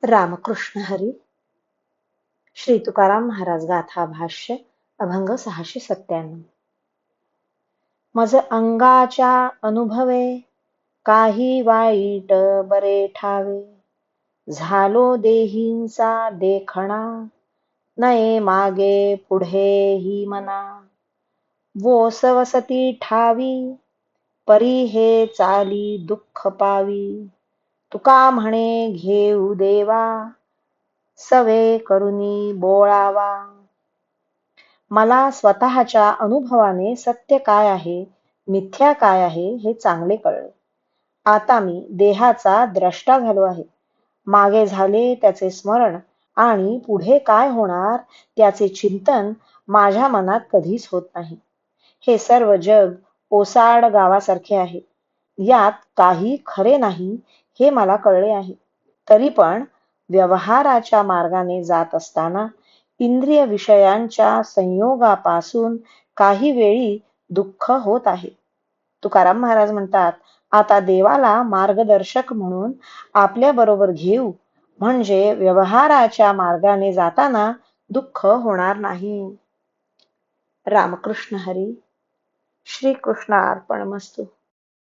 रामकृष्ण हरी. श्री तुकाराम महाराज गाथा भाष्य अभंग 697. मज अंगाच्या अनुभवे काही वाईट बरे ठावे, झालो देहींचा देखणा नये मागे पुढे ही मना. वोसवसती ठावी परी हे चाली दुःख पावी, तुका म्हणे घेऊ देवा सवे करुनी बोळावा. मला स्वतःच्या अनुभवाने सत्य काय आहे मिथ्या काय आहे हे चांगले कळले. आता मी देहाचा द्रष्टा झालो आहे. मागे झाले त्याचे स्मरण आणि पुढे काय होणार त्याचे चिंतन माझ्या मनात कधीच होत नाही. हे सर्व जग ओसाड गावासारखे आहे. यात काही खरे नाही हे मला कळले आहे. तरी पण व्यवहाराच्या मार्गाने जात असताना इंद्रिय विषयांच्या संयोगापासून काही वेळी दुःख होत आहे. तुकाराम महाराज म्हणतात, आता देवाला मार्गदर्शक म्हणून आपल्या बरोबर घेऊ, म्हणजे व्यवहाराच्या मार्गाने जाताना दुःख होणार नाही. रामकृष्ण हरी. श्री कृष्णार्पणमस्तु.